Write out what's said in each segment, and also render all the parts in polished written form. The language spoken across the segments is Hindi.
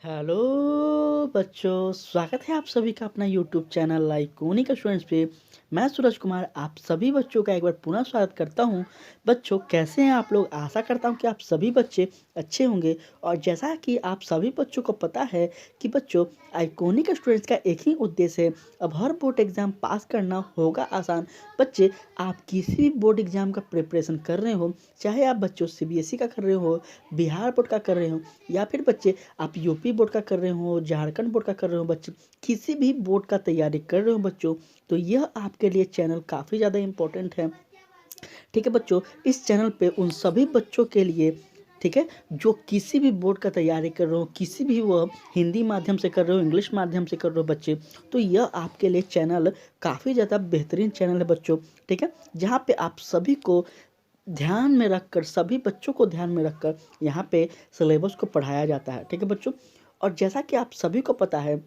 हेलो बच्चों, स्वागत है आप सभी का अपना यूट्यूब चैनल लाइकोनिक स्टूडेंट्स पे। मैं सूरज कुमार आप सभी बच्चों का एक बार पुनः स्वागत करता हूं। बच्चों कैसे हैं आप लोग? आशा करता हूं कि आप सभी बच्चे अच्छे होंगे। और जैसा कि आप सभी बच्चों को पता है कि बच्चों आइकोनिक स्टूडेंट्स का एक ही उद्देश्य है, अब हर बोर्ड एग्ज़ाम पास करना होगा आसान। बच्चे आप किसी भी बोर्ड एग्ज़ाम का प्रिपरेशन कर रहे हो, चाहे आप बच्चों सीबीएसई का कर रहे हो, बिहार बोर्ड का कर रहे हो, या फिर बच्चे आप यूपी बोर्ड का कर रहे हो, झारखंड बोर्ड का कर रहे हो, बच्चे किसी भी बोर्ड का तैयारी कर रहे हो बच्चों, तो यह आपके लिए चैनल काफ़ी ज़्यादा इम्पोर्टेंट है। ठीक है बच्चों, इस चैनल पे उन सभी बच्चों के लिए, ठीक है, जो किसी भी बोर्ड का तैयारी कर रहे हो, किसी भी वह हिंदी माध्यम से कर रहे हो, इंग्लिश माध्यम से कर रहे हो बच्चे, तो यह आपके लिए चैनल काफ़ी ज़्यादा बेहतरीन चैनल है बच्चों। ठीक है, जहाँ पे आप सभी को ध्यान में रखकर, सभी बच्चों को ध्यान में रखकर यहाँ पे सिलेबस को पढ़ाया जाता है। ठीक है बच्चों, और जैसा कि आप सभी को पता है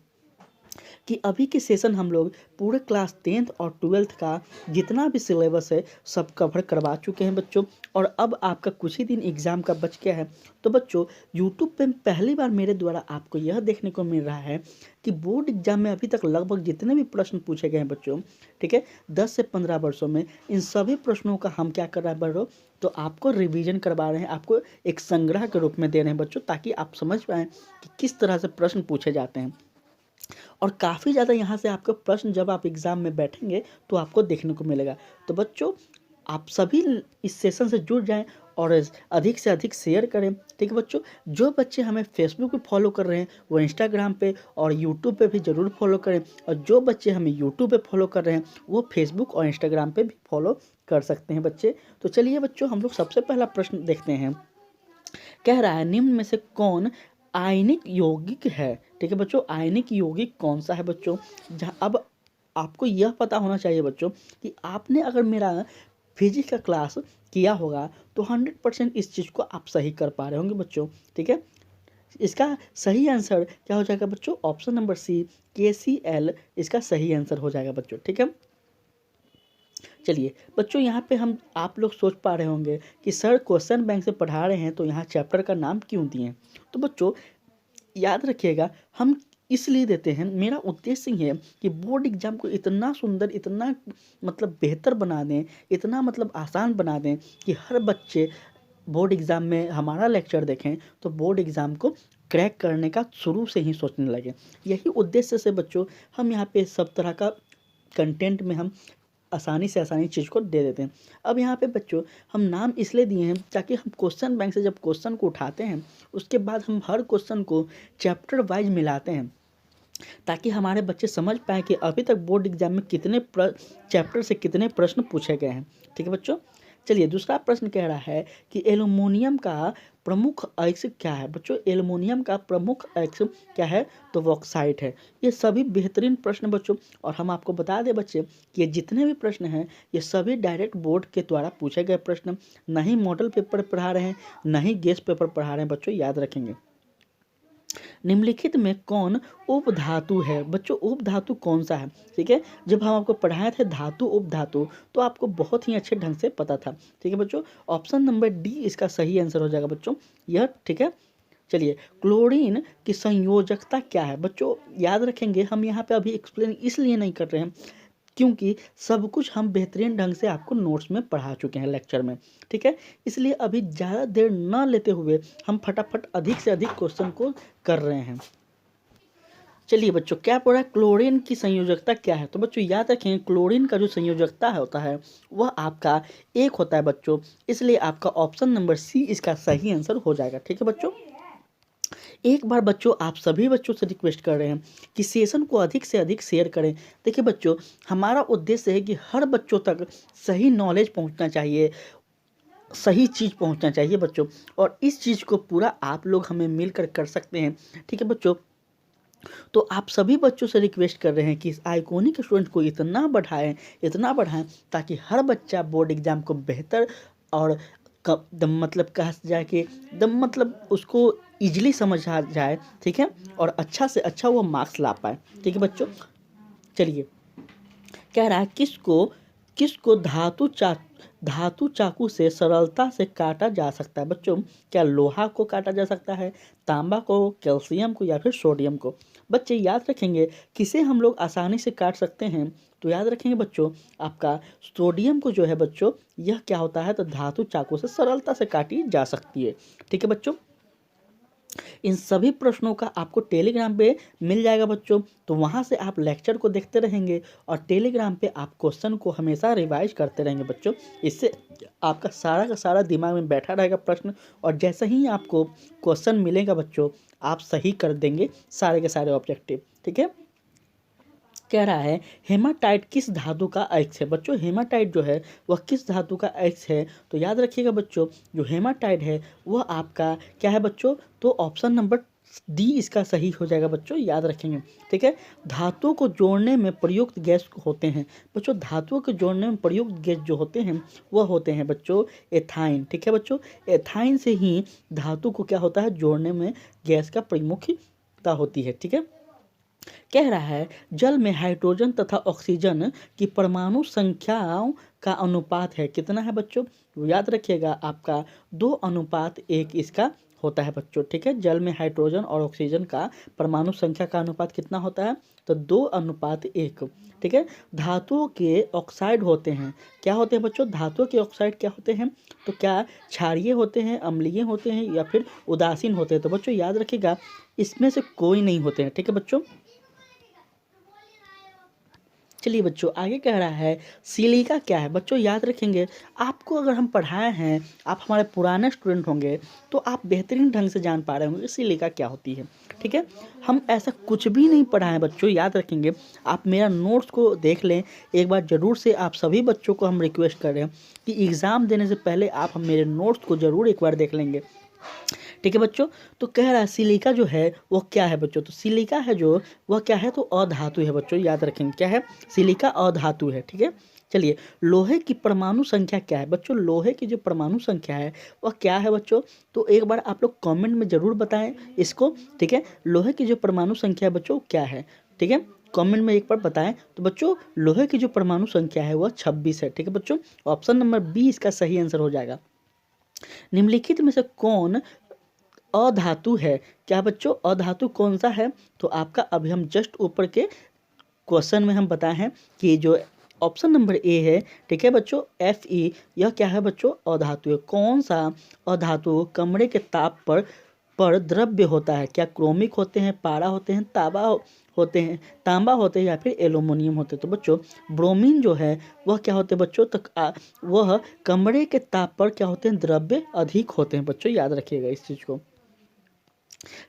कि अभी के सेशन हम लोग पूरे क्लास 10th और 12th का जितना भी सिलेबस है सब कवर करवा चुके हैं बच्चों। और अब आपका कुछ ही दिन एग्ज़ाम का बच गया है। तो बच्चों यूट्यूब पे पहली बार मेरे द्वारा आपको यह देखने को मिल रहा है कि बोर्ड एग्जाम में अभी तक लगभग जितने भी प्रश्न पूछे गए हैं बच्चों, ठीक है, 10 से 15 वर्षों में, इन सभी प्रश्नों का हम क्या कर रहे हैं बच्चों, तो आपको रिवीजन करवा रहे हैं, आपको एक संग्रह के रूप में दे रहे हैं बच्चों, ताकि आप समझ पाएँ कि किस तरह से प्रश्न पूछे जाते हैं। और काफ़ी ज़्यादा यहाँ से आपके प्रश्न जब आप एग्ज़ाम में बैठेंगे तो आपको देखने को मिलेगा। तो बच्चों आप सभी इस सेशन से जुड़ जाएं और अधिक से अधिक शेयर करें। ठीक है बच्चों, जो बच्चे हमें फेसबुक पे फॉलो कर रहे हैं वो इंस्टाग्राम पे और यूट्यूब पे भी ज़रूर फॉलो करें, और जो बच्चे हमें यूट्यूब पे फॉलो कर रहे हैं वो फेसबुक और इंस्टाग्राम पे भी फॉलो कर सकते हैं बच्चे। तो चलिए बच्चों, हम लोग सबसे पहला प्रश्न देखते हैं। कह रहा है निम्न में से कौन आयनिक यौगिक है? ठीक है बच्चों, आयनिक यौगिक कौन सा है बच्चों? जहाँ अब आपको यह पता होना चाहिए बच्चों कि आपने अगर मेरा फिजिक्स का क्लास किया होगा तो 100% इस चीज़ को आप सही कर पा रहे होंगे बच्चों। ठीक है, इसका सही आंसर क्या हो जाएगा बच्चों? ऑप्शन नंबर सी, KCl इसका सही आंसर हो जाएगा बच्चों। ठीक है, चलिए बच्चों, यहाँ पे हम आप लोग सोच पा रहे होंगे कि सर क्वेश्चन बैंक से पढ़ा रहे हैं तो यहाँ चैप्टर का नाम क्यों दिए हैं? तो बच्चों याद रखिएगा, हम इसलिए देते हैं, मेरा उद्देश्य ही है कि बोर्ड एग्जाम को इतना सुंदर, इतना मतलब बेहतर बना दें, इतना मतलब आसान बना दें कि हर बच्चे बोर्ड एग्ज़ाम में हमारा लेक्चर देखें तो बोर्ड एग्ज़ाम को क्रैक करने का शुरू से ही सोचने लगे। यही उद्देश्य से बच्चों हम यहाँ पे सब तरह का कंटेंट में हम आसानी से आसानी चीज़ को दे देते हैं। अब यहाँ पे बच्चों हम नाम इसलिए दिए हैं ताकि हम क्वेश्चन बैंक से जब क्वेश्चन को उठाते हैं उसके बाद हम हर क्वेश्चन को चैप्टर वाइज मिलाते हैं, ताकि हमारे बच्चे समझ पाएँ कि अभी तक बोर्ड एग्जाम में कितने चैप्टर से कितने प्रश्न पूछे गए हैं। ठीक है बच्चों, चलिए दूसरा प्रश्न कह रहा है कि एल्युमिनियम का प्रमुख अयस्क क्या है? बच्चों एल्युमिनियम का प्रमुख अयस्क क्या है? तो बॉक्साइट है। ये सभी बेहतरीन प्रश्न बच्चों, और हम आपको बता दें बच्चे कि ये जितने भी प्रश्न हैं ये सभी डायरेक्ट बोर्ड के द्वारा पूछे गए प्रश्न, न ही मॉडल पेपर पढ़ा रहे हैं, न ही गेस्ट पेपर पढ़ा रहे हैं बच्चों, याद रखेंगे। निम्नलिखित में कौन उपधातु है? बच्चों उपधातु कौन सा है? ठीक है, जब हम आपको पढ़ाए थे धातु उपधातु तो आपको बहुत ही अच्छे ढंग से पता था। ठीक है बच्चों, ऑप्शन नंबर डी इसका सही आंसर हो जाएगा बच्चों यह। ठीक है, चलिए क्लोरीन की संयोजकता क्या है? बच्चों याद रखेंगे, हम यहाँ पे अभी एक्सप्लेन इसलिए नहीं कर रहे हैं क्योंकि सब कुछ हम बेहतरीन ढंग से आपको नोट्स में पढ़ा चुके हैं लेक्चर में। ठीक है, इसलिए अभी ज़्यादा देर न लेते हुए हम फटाफट अधिक से अधिक क्वेश्चन को कर रहे हैं। चलिए बच्चों, क्या पढ़ा है? क्लोरीन की संयोजकता क्या है? तो बच्चों याद रखें, क्लोरीन का जो संयोजकता होता है वह आपका एक होता है बच्चों, इसलिए आपका ऑप्शन नंबर सी इसका सही आंसर हो जाएगा। ठीक है बच्चों, एक बार बच्चों आप सभी बच्चों से रिक्वेस्ट कर रहे हैं कि सेशन को अधिक से अधिक शेयर करें। देखिए बच्चों, हमारा उद्देश्य है कि हर बच्चों तक सही नॉलेज पहुंचना चाहिए, सही चीज़ पहुंचना चाहिए बच्चों, और इस चीज़ को पूरा आप लोग हमें मिलकर कर सकते हैं। ठीक है बच्चों, तो आप सभी बच्चों से रिक्वेस्ट कर रहे हैं कि इस आइकॉनिक स्टूडेंट को इतना बढ़ाएं, इतना बढ़ाएं, ताकि हर बच्चा बोर्ड एग्ज़ाम को बेहतर और कब दम मतलब कहा जाए कि दम मतलब उसको ईजिली समझ आ जाए। ठीक है, और अच्छा से अच्छा वो मार्क्स ला पाए। ठीक है बच्चों, चलिए कह रहा है किसको किसको धातु चाकू से सरलता से काटा जा सकता है? बच्चों, क्या लोहा को काटा जा सकता है, तांबा को, कैल्शियम को या फिर सोडियम को? बच्चे याद रखेंगे किसे हम लोग आसानी से काट सकते हैं, तो याद रखेंगे बच्चों आपका सोडियम को जो है बच्चों, यह क्या होता है, तो धातु चाकू से सरलता से काटी जा सकती है। ठीक है बच्चों, इन सभी प्रश्नों का आपको टेलीग्राम पे मिल जाएगा बच्चों, तो वहाँ से आप लेक्चर को देखते रहेंगे और टेलीग्राम पे आप क्वेश्चन को हमेशा रिवाइज करते रहेंगे बच्चों। इससे आपका सारा का सारा दिमाग में बैठा रहेगा प्रश्न, और जैसे ही आपको क्वेश्चन मिलेगा बच्चों, आप सही कर देंगे सारे के सारे ऑब्जेक्टिव। ठीक है, कह रहा है हेमाटाइट किस धातु का अयस्क है? बच्चों, हेमाटाइट जो है वह किस धातु का अयस्क है? तो याद रखिएगा बच्चों, जो हेमाटाइट है वह आपका क्या है बच्चों, तो ऑप्शन नंबर डी इसका सही हो जाएगा बच्चों, याद रखेंगे। ठीक है, धातुओं को जोड़ने में प्रयुक्त गैस होते हैं बच्चों, धातुओं को जोड़ने में प्रयुक्त गैस जो होते हैं वह होते हैं बच्चों एथाइन। ठीक है बच्चों, एथाइन से ही धातु को क्या होता है, जोड़ने में गैस का प्रमुखता होती है। ठीक है, कह रहा है जल में हाइड्रोजन तथा ऑक्सीजन की परमाणु संख्याओं का अनुपात है, कितना है बच्चों? याद रखिएगा आपका 2:1 इसका होता है बच्चों। ठीक है, जल में हाइड्रोजन और ऑक्सीजन का परमाणु संख्या का अनुपात कितना होता है, तो 2:1। ठीक है, धातुओं के ऑक्साइड होते हैं, क्या होते हैं बच्चों, धातुओं के ऑक्साइड क्या होते हैं, तो क्या क्षारीय होते हैं, अम्लीय होते हैं या फिर उदासीन होते हैं? तो बच्चों याद रखिएगा इसमें से कोई नहीं होते हैं। ठीक है बच्चों, चलिए बच्चों आगे कह रहा है सिलिका क्या है? बच्चों याद रखेंगे, आपको अगर हम पढ़ाए हैं, आप हमारे पुराने स्टूडेंट होंगे तो आप बेहतरीन ढंग से जान पा रहे होंगे सिलिका क्या होती है। ठीक है, हम ऐसा कुछ भी नहीं पढ़ाए हैं बच्चों, याद रखेंगे। आप मेरा नोट्स को देख लें एक बार ज़रूर से, आप सभी बच्चों को हम रिक्वेस्ट कर रहे हैं कि एग्ज़ाम देने से पहले आप मेरे नोट्स को ज़रूर एक बार देख लेंगे। ठीक है बच्चों, तो कह रहा है सिलिका जो है वो क्या है बच्चों, तो सिलिका है जो वह क्या है, तो अधातु है बच्चों, याद रखेंगे क्या है, सिलिका अधातु है। ठीक है, चलिए लोहे की परमाणु संख्या क्या है? बच्चों लोहे की जो परमाणु संख्या है वह क्या है बच्चों, तो एक बार आप लोग कमेंट में ज़रूर बताएं इसको। ठीक है, लोहे की जो परमाणु संख्या है बच्चों क्या है? ठीक है, कमेंट में एक बार बताएं। तो बच्चों लोहे की जो परमाणु संख्या है वह 26 है। ठीक है बच्चों, ऑप्शन नंबर बी इसका सही आंसर हो जाएगा। निम्नलिखित में से कौन अधातु है? क्या बच्चों अधातु कौन सा है? तो आपका अभी हम जस्ट ऊपर के क्वेश्चन में हम बताए हैं कि जो ऑप्शन नंबर ए है, ठीक है बच्चों, Fe, यह क्या है बच्चों, अधातु है। कौन सा अधातु कमरे के ताप पर द्रव्य होता है? क्या क्रोमिक होते हैं, पारा होते हैं, होते हैं, तांबा होते हैं या फिर एल्यूमिनियम होते हैं? तो बच्चों ब्रोमीन जो है वह क्या होते हैं बच्चों, तक वह कमरे के ताप पर क्या होते हैं, द्रव्य अधिक होते हैं बच्चों, याद रखिएगा इस चीज़ को।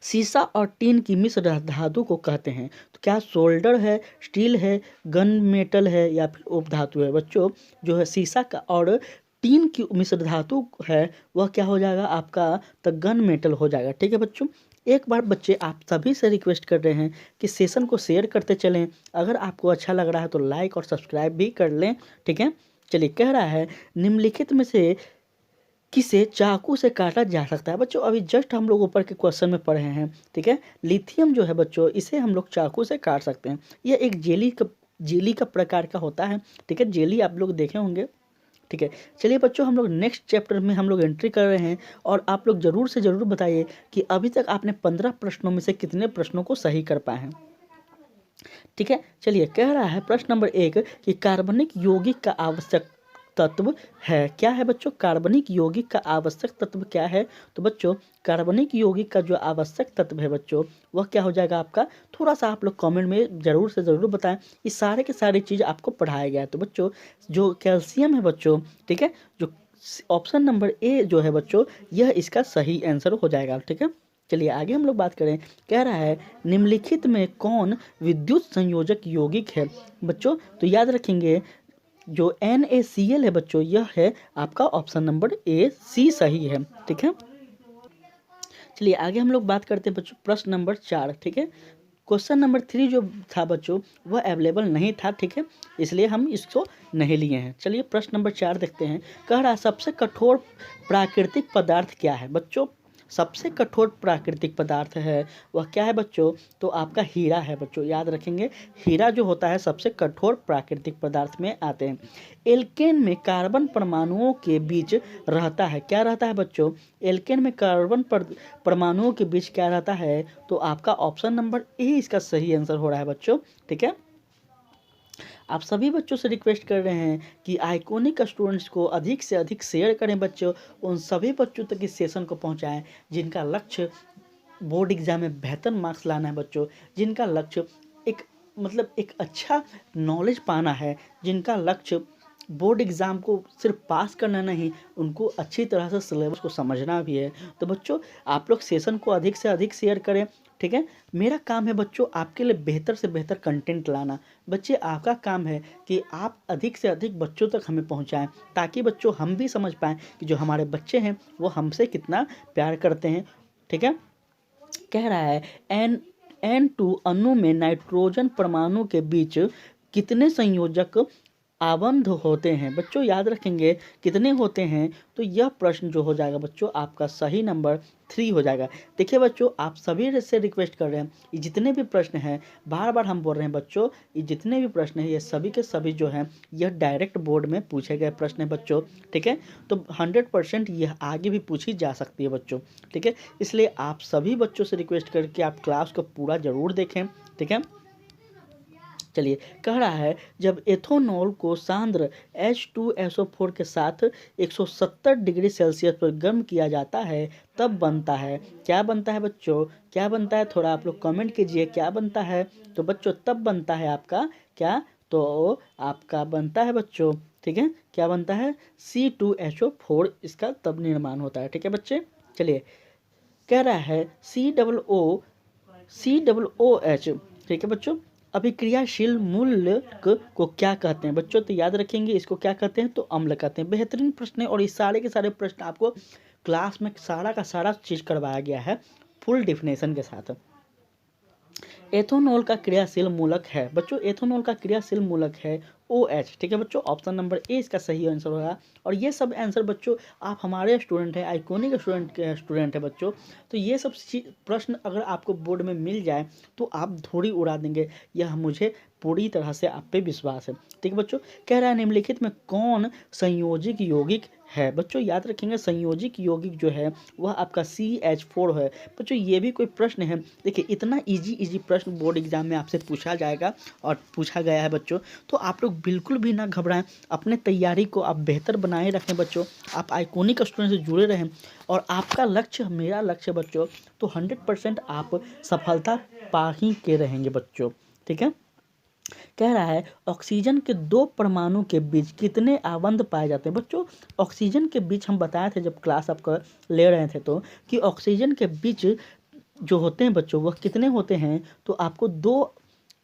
सीसा और टीन की मिश्र धातु को कहते हैं, तो क्या सोल्डर है, स्टील है, गन मेटल है या फिर उपधातु है? बच्चों जो है सीसा का और टीन की मिश्र धातु है वह क्या हो जाएगा आपका, तो गन मेटल हो जाएगा। ठीक है बच्चों, एक बार बच्चे आप सभी से रिक्वेस्ट कर रहे हैं कि सेशन को शेयर करते चलें, अगर आपको अच्छा लग रहा है तो लाइक और सब्सक्राइब भी कर लें। ठीक है, चलिए कह रहा है निम्नलिखित में से किसे चाकू से काटा जा सकता है? बच्चों अभी जस्ट हम लोग ऊपर के क्वेश्चन में पढ़े हैं। ठीक है, लिथियम जो है बच्चों इसे हम लोग चाकू से काट सकते हैं। यह एक जेली का प्रकार का होता है। ठीक है, जेली आप लोग देखे होंगे। ठीक है, चलिए बच्चों हम लोग नेक्स्ट चैप्टर में हम लोग एंट्री कर रहे हैं, और आप लोग ज़रूर से ज़रूर बताइए कि अभी तक आपने 15 प्रश्नों में से कितने प्रश्नों को सही कर पाए हैं। ठीक है, चलिए कह रहा है प्रश्न नंबर 1 कि कार्बनिक यौगिक का आवश्यक तत्व है, क्या है बच्चों, कार्बनिक यौगिक का आवश्यक तत्व क्या है? तो बच्चों कार्बनिक यौगिक का जो आवश्यक तत्व है बच्चों वह क्या हो जाएगा आपका, थोड़ा सा आप लोग कमेंट में ज़रूर से ज़रूर बताएं। ये सारे के सारी चीज़ आपको पढ़ाया गया है। तो बच्चों जो कैल्शियम है बच्चों, ठीक है, जो ऑप्शन नंबर ए जो है बच्चों यह इसका सही आंसर हो जाएगा। ठीक है, चलिए आगे हम लोग बात करें। कह रहा है निम्नलिखित में कौन विद्युत संयोजक यौगिक है? बच्चों तो याद रखेंगे जो NaCl है बच्चों यह है आपका ऑप्शन नंबर ए, सी सही है। ठीक है, चलिए आगे हम लोग बात करते हैं बच्चों प्रश्न नंबर 4। ठीक है, क्वेश्चन नंबर 3 जो था बच्चों वह अवेलेबल नहीं था। ठीक है, इसलिए हम इसको नहीं लिए हैं। चलिए प्रश्न नंबर 4 देखते हैं। कह रहा है सबसे कठोर प्राकृतिक पदार्थ क्या है? बच्चों सबसे कठोर प्राकृतिक पदार्थ है वह क्या है बच्चों? तो आपका हीरा है बच्चों, याद रखेंगे। हीरा जो होता है सबसे कठोर प्राकृतिक पदार्थ में आते हैं। एल्केन में कार्बन परमाणुओं के बीच रहता है, क्या रहता है बच्चों? एल्केन में कार्बन परमाणुओं के बीच क्या रहता है? तो आपका ऑप्शन नंबर ए इसका सही आंसर हो रहा है बच्चों। ठीक है, आप सभी बच्चों से रिक्वेस्ट कर रहे हैं कि आइकॉनिक स्टूडेंट्स को अधिक से अधिक शेयर करें बच्चों, उन सभी बच्चों तक इस सेशन को पहुंचाएं जिनका लक्ष्य बोर्ड एग्जाम में बेहतर मार्क्स लाना है बच्चों, जिनका लक्ष्य एक अच्छा नॉलेज पाना है, जिनका लक्ष्य बोर्ड एग्ज़ाम को सिर्फ पास करना नहीं, उनको अच्छी तरह से सिलेबस को समझना भी है। तो बच्चों आप लोग सेशन को अधिक से अधिक शेयर करें। ठीक है, मेरा काम है बच्चों आपके लिए बेहतर से बेहतर कंटेंट लाना। बच्चे आपका काम है कि आप अधिक से अधिक बच्चों तक हमें पहुंचाएं, ताकि बच्चों हम भी समझ पाएँ कि जो हमारे बच्चे हैं वो हमसे कितना प्यार करते हैं। ठीक है, कह रहा है N2 अणु में नाइट्रोजन परमाणु के बीच कितने संयोजक आबंध होते हैं? बच्चों याद रखेंगे कितने होते हैं। तो यह प्रश्न जो हो जाएगा बच्चों आपका सही नंबर 3 हो जाएगा। देखिए बच्चों आप सभी से रिक्वेस्ट कर रहे हैं, ये जितने भी प्रश्न हैं बार बार हम बोल रहे हैं बच्चों, ये जितने भी प्रश्न हैं ये सभी के सभी जो हैं यह डायरेक्ट बोर्ड में पूछे गए प्रश्न हैं बच्चों। ठीक है, तो 100% यह आगे भी पूछी जा सकती है बच्चों। ठीक है, इसलिए आप सभी बच्चों से रिक्वेस्ट करके आप क्लास को पूरा ज़रूर देखें। ठीक है, चलिए कह रहा है जब एथेनॉल को सांद्र H2SO4 के साथ 170 डिग्री सेल्सियस पर गर्म किया जाता है तब बनता है, क्या बनता है बच्चों? क्या बनता है? थोड़ा आप लोग कमेंट कीजिए क्या बनता है। तो बच्चों तब बनता है आपका क्या? तो आपका बनता है बच्चों, ठीक है, क्या बनता है? C2HO4 इसका तब निर्माण होता है। ठीक है बच्चे, चलिए कह रहा है COOH, ठीक है बच्चों, अभिक्रियाशील मूलक को क्या कहते हैं? बच्चों तो याद रखेंगे इसको क्या कहते हैं? तो अम्ल कहते हैं। बेहतरीन प्रश्न है और ये सारे के सारे प्रश्न आपको क्लास में सारा का सारा चीज़ करवाया गया है फुल डिफिनेशन के साथ। एथेनॉल का क्रियाशील मूलक है बच्चों, एथेनॉल का क्रियाशील मूलक है OH। ठीक है बच्चों, ऑप्शन नंबर ए इसका सही आंसर होगा। और ये सब आंसर बच्चों आप हमारे स्टूडेंट हैं, आइकॉनिक स्टूडेंट है बच्चों, तो ये सब प्रश्न अगर आपको बोर्ड में मिल जाए तो आप थोड़ी उड़ा देंगे, यह मुझे पूरी तरह से आप पे विश्वास है। ठीक है बच्चों, कह रहा है निम्नलिखित में कौन संयोजिक यौगिक है? बच्चों याद रखेंगे संयोजिक यौगिक जो है वह आपका CH4 है। बच्चों ये भी कोई प्रश्न है, देखिए इतना इजी प्रश्न बोर्ड एग्जाम में आपसे पूछा जाएगा और पूछा गया है बच्चों, तो आप लोग बिल्कुल भी ना घबराएं, अपने तैयारी को आप बेहतर बनाए रखें बच्चों, आप आइकॉनिक स्टूडेंट से जुड़े रहें और आपका लक्ष्य मेरा लक्ष्य बच्चों, तो 100% आप सफलता पा ही के रहेंगे बच्चों। ठीक है, कह रहा है ऑक्सीजन के 2 परमाणु के बीच कितने आबंध पाए जाते हैं? बच्चों ऑक्सीजन के बीच हम बताए थे जब क्लास आपका ले रहे थे तो कि ऑक्सीजन के बीच जो होते हैं बच्चों वह कितने होते हैं? तो आपको 2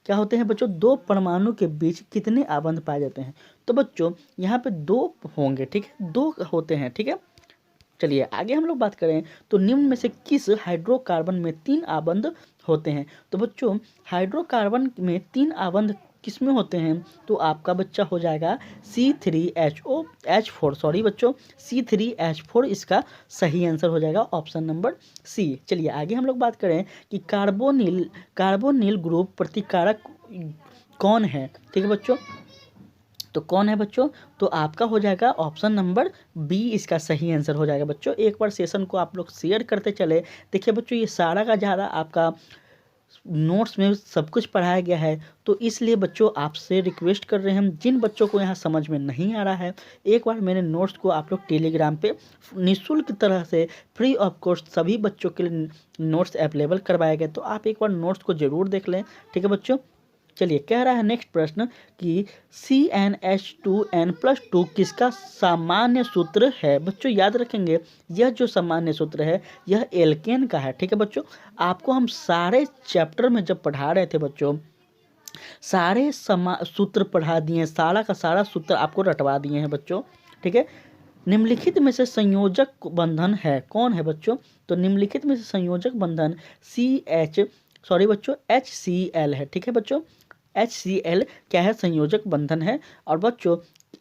क्या होते हैं बच्चों? 2 परमाणु के बीच कितने आबंध पाए जाते हैं? तो बच्चों यहाँ पे 2 होंगे, ठीक है, 2 होते हैं। ठीक है, चलिए आगे हम लोग बात करें तो निम्न में से किस हाइड्रोकार्बन में 3 आबंध होते हैं? तो बच्चों हाइड्रोकार्बन में 3 आबंध किस में होते हैं? तो आपका बच्चा हो जाएगा C3H4, सॉरी बच्चों C3H4 इसका सही आंसर हो जाएगा, ऑप्शन नंबर सी। चलिए आगे हम लोग बात करें कि कार्बोनिल ग्रुप प्रतिकारक कौन है? ठीक है बच्चों, तो कौन है बच्चों? तो आपका हो जाएगा ऑप्शन नंबर बी इसका सही आंसर हो जाएगा बच्चों। एक बार सेशन को आप लोग शेयर करते चले। देखिए बच्चों ये सारा का ज़्यादा आपका नोट्स में सब कुछ पढ़ाया गया है, तो इसलिए बच्चों आपसे रिक्वेस्ट कर रहे हैं जिन बच्चों को यहाँ समझ में नहीं आ रहा है एक बार मेरे नोट्स को आप लोग टेलीग्राम पे निःशुल्क तरह से फ्री ऑफ कॉस्ट सभी बच्चों के लिए नोट्स अवेलेबल करवाए गए, तो आप एक बार नोट्स को ज़रूर देख लें। ठीक है बच्चों, चलिए कह रहा है नेक्स्ट प्रश्न कि CnH2n+2 किसका सामान्य सूत्र है? बच्चों याद रखेंगे यह जो सामान्य सूत्र है यह एल्केन का है। ठीक है बच्चों, आपको हम सारे चैप्टर में जब पढ़ा रहे थे बच्चों सारे सूत्र पढ़ा दिए हैं, सारा का सारा सूत्र आपको रटवा दिए हैं बच्चों। ठीक है, निम्नलिखित में से संयोजक बंधन है कौन है बच्चों? तो निम्नलिखित में से संयोजक बंधन HCl है। ठीक है बच्चों, HCl क्या है? संयोजक बंधन है। और बच्चों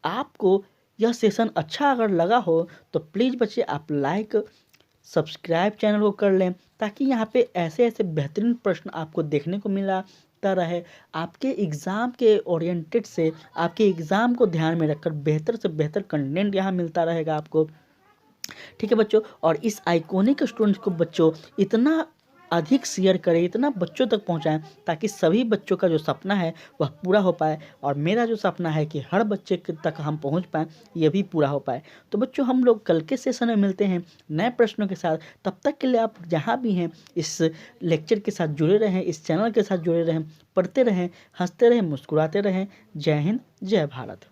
आपको यह सेशन अच्छा अगर लगा हो तो प्लीज़ बच्चे आप लाइक सब्सक्राइब चैनल को कर लें, ताकि यहाँ पे ऐसे-ऐसे बेहतरीन प्रश्न आपको देखने को मिलता रहे। आपके एग्ज़ाम के ओरिएंटेड से, आपके एग्ज़ाम को ध्यान में रखकर बेहतर से बेहतर कंटेंट यहाँ मिलता रहेगा आपको। ठीक है बच्चों, और इस आइकॉनिक स्टूडेंट्स को बच्चों इतना अधिक शेयर करें, इतना बच्चों तक पहुंचाएं, ताकि सभी बच्चों का जो सपना है वह पूरा हो पाए, और मेरा जो सपना है कि हर बच्चे तक हम पहुंच पाएं, ये भी पूरा हो पाए। तो बच्चों हम लोग कल के सेशन में मिलते हैं नए प्रश्नों के साथ। तब तक के लिए आप जहाँ भी हैं इस लेक्चर के साथ जुड़े रहें, इस चैनल के साथ जुड़े रहें, पढ़ते रहें, हंसते रहें, मुस्कुराते रहें। जय हिंद, जय भारत।